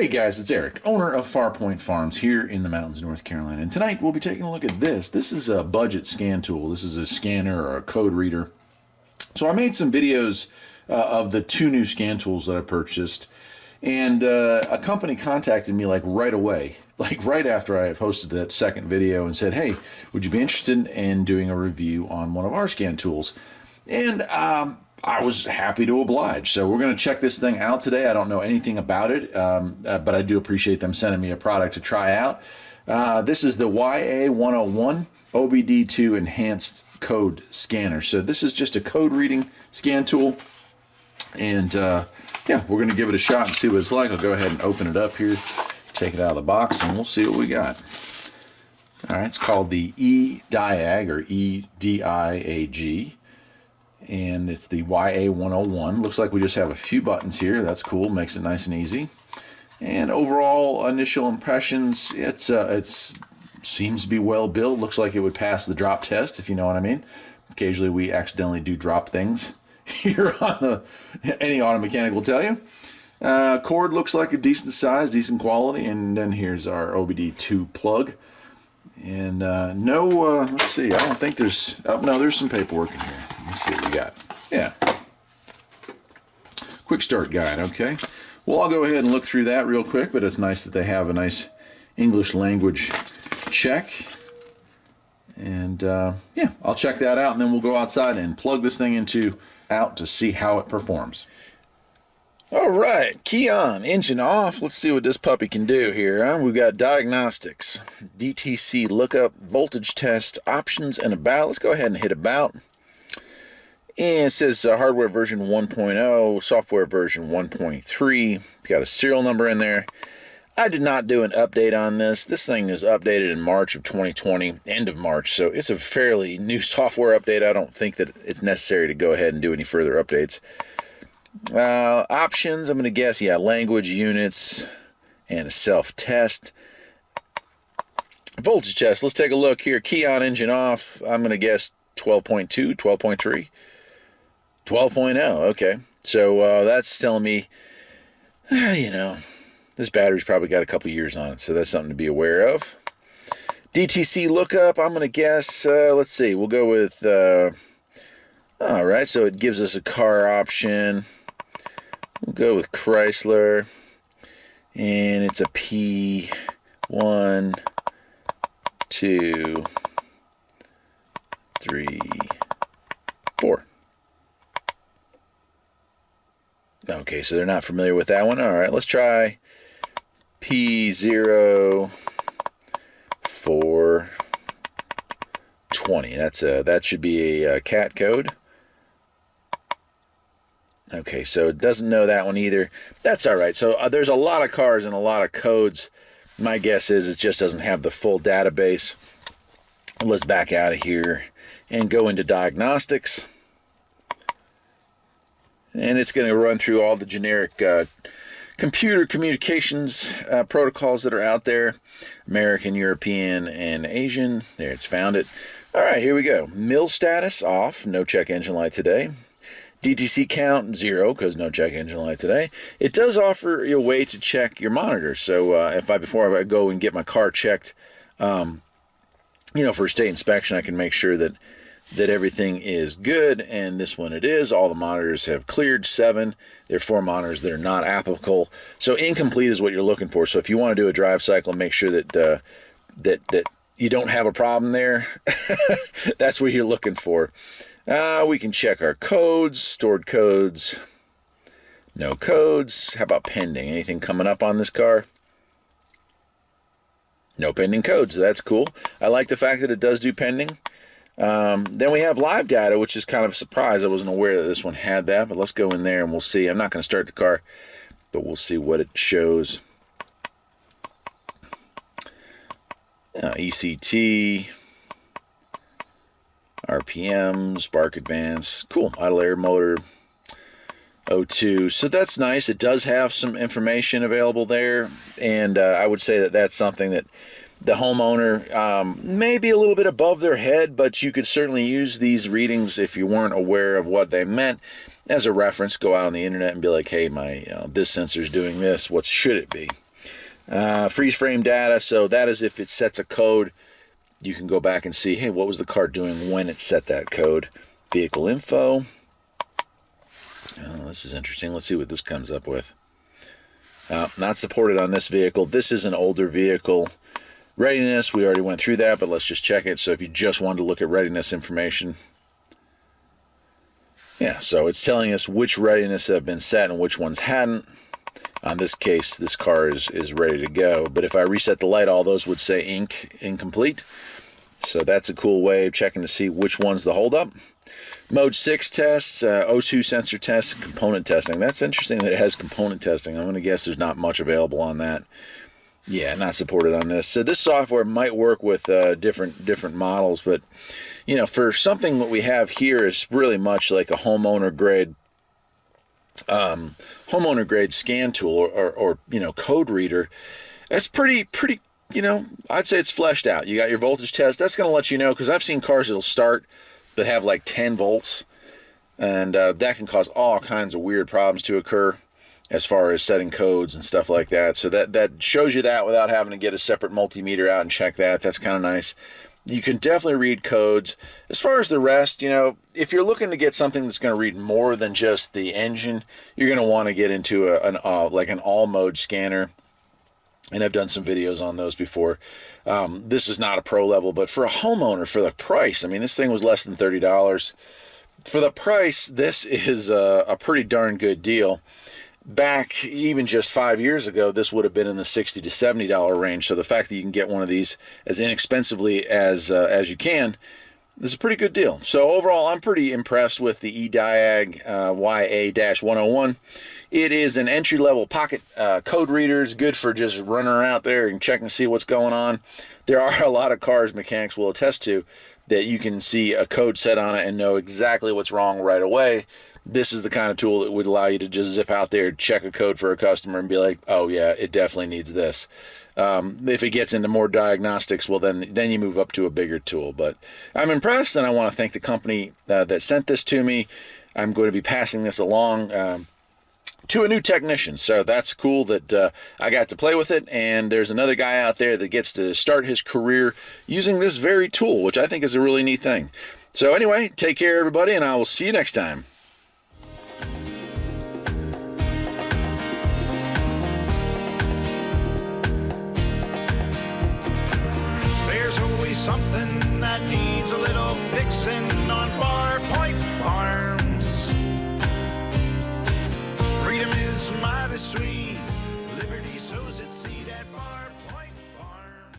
Hey guys, it's Eric, owner of Farpoint Farms here in the mountains of North Carolina. And tonight we'll be taking a look at this. This is a budget scan tool. This is a scanner or a code reader. So I made some videos of the two new scan tools that I purchased. And a company contacted me like right away, like right after I had posted that second video, and said, hey, would you be interested in doing a review on one of our scan tools? And I was happy to oblige. So we're going to check this thing out today. I don't know anything about it, but I do appreciate them sending me a product to try out. This is the YA101 OBD2 Enhanced Code Scanner. So this is just a code reading scan tool. And yeah, we're going to give it a shot and see what it's like. I'll go ahead and open it up here, take it out of the box, and we'll see what we got. All right, it's called the EDIAG or EDIAG. And it's the YA101. Looks like we just have a few buttons here. That's cool. Makes it nice and easy. And overall initial impressions, it seems to be well built. Looks like it would pass the drop test, if you know what I mean. Occasionally we accidentally do drop things here on any auto mechanic will tell you. Cord looks like a decent size, decent quality. And then here's our OBD2 plug. And let's see, I don't think there's, oh no, there's some paperwork in here. Let's see what we got. Yeah. Quick start guide, okay. Well, I'll go ahead and look through that real quick, but it's nice that they have a nice English language check. And yeah, I'll check that out, and then we'll go outside and plug this thing out to see how it performs. All right, key on, engine off. Let's see what this puppy can do here. We've got diagnostics, DTC lookup, voltage test, options, and about. Let's go ahead and hit about. And it says hardware version 1.0, software version 1.3. It's got a serial number in there. I did not do an update on this. This thing is updated in March of 2020, end of March, so it's a fairly new software update. I don't think that it's necessary to go ahead and do any further updates. Options, I'm going to guess, yeah, language, units, and a self-test. Voltage test, let's take a look here. Key on, engine off. I'm going to guess 12.2, 12.3, 12.0, okay. So that's telling me, this battery's probably got a couple years on it, so that's something to be aware of. DTC lookup, I'm going to guess, let's see, we'll go with, all right, so it gives us a car option. We'll go with Chrysler, and it's a P1, 2, 3, 4. Okay, so they're not familiar with that one. All right, let's try P0, 4, 20. That should be a cat code. Okay, so it doesn't know that one either. That's all right. So there's a lot of cars and a lot of codes. My guess is it just doesn't have the full database. Let's back out of here and go into diagnostics. And it's going to run through all the generic computer communications protocols that are out there. American, European, and Asian. There, it's found it. All right, here we go. Mill status off. No check engine light today. DTC count 0 because no check engine light today. It does offer you a way to check your monitor. So before I go and get my car checked, for a state inspection, I can make sure that everything is good. And this one it is. All the monitors have cleared 7. There are 4 monitors that are not applicable. So incomplete is what you're looking for. So if you want to do a drive cycle, make sure that you don't have a problem there. That's what you're looking for. We can check our codes, stored codes, no codes. How about pending? Anything coming up on this car? No pending codes. That's cool. I like the fact that it does do pending. Then we have live data, which is kind of a surprise. I wasn't aware that this one had that, but let's go in there and we'll see. I'm not going to start the car, but we'll see what it shows. ECT. RPM, spark advance, cool, idle air motor, O2. So that's nice. It does have some information available there, and I would say that that's something that the homeowner may be a little bit above their head, but you could certainly use these readings if you weren't aware of what they meant as a reference. Go out on the internet and be like, hey, my this sensor's doing this. What should it be? Freeze frame data, so that is if it sets a code, you can go back and see, hey, what was the car doing when it set that code. Vehicle info. Oh, this is interesting. Let's see what this comes up with. Not supported on this vehicle. This is an older vehicle. Readiness, we already went through that, but let's just check it. So if you just wanted to look at readiness information, yeah, so it's telling us which readiness have been set and which ones hadn't. On this case, this car is ready to go. But if I reset the light, all those would say incomplete. So that's a cool way of checking to see which one's the holdup. Mode 6 tests, O2 sensor tests, component testing. That's interesting that it has component testing. I'm going to guess there's not much available on that. Yeah, not supported on this. So this software might work with different models, but you know, for something that we have here is really much like a homeowner grade scan tool or you know, code reader. That's pretty you know, I'd say it's fleshed out. You got your voltage test. That's going to let you know, because I've seen cars that'll start that have like 10 volts, and that can cause all kinds of weird problems to occur as far as setting codes and stuff like that. So that shows you that without having to get a separate multimeter out and check that. That's kind of nice. You can definitely read codes. As far as the rest, you know, if you're looking to get something that's going to read more than just the engine, you're going to want to get into like an all mode scanner. And I've done some videos on those before. This is not a pro level, but for a homeowner, for the price, I mean, this thing was less than $30. For the price, this is a pretty darn good deal. Back even just 5 years ago, this would have been in the $60 to $70 range. So the fact that you can get one of these as inexpensively as you can is a pretty good deal. So overall, I'm pretty impressed with the EDIAG YA101. It is an entry-level pocket code reader. It's good for just running out there and checking to see what's going on. There are a lot of cars mechanics will attest to that you can see a code set on it and know exactly what's wrong right away. This is the kind of tool that would allow you to just zip out there, check a code for a customer, and be like, oh yeah, it definitely needs this. If it gets into more diagnostics, well, then you move up to a bigger tool. But I'm impressed, and I want to thank the company that sent this to me. I'm going to be passing this along to a new technician. So that's cool that I got to play with it, and there's another guy out there that gets to start his career using this very tool, which I think is a really neat thing. So anyway, take care, everybody, and I will see you next time. Something that needs a little fixing on Farpoint Farms. Freedom is mighty sweet.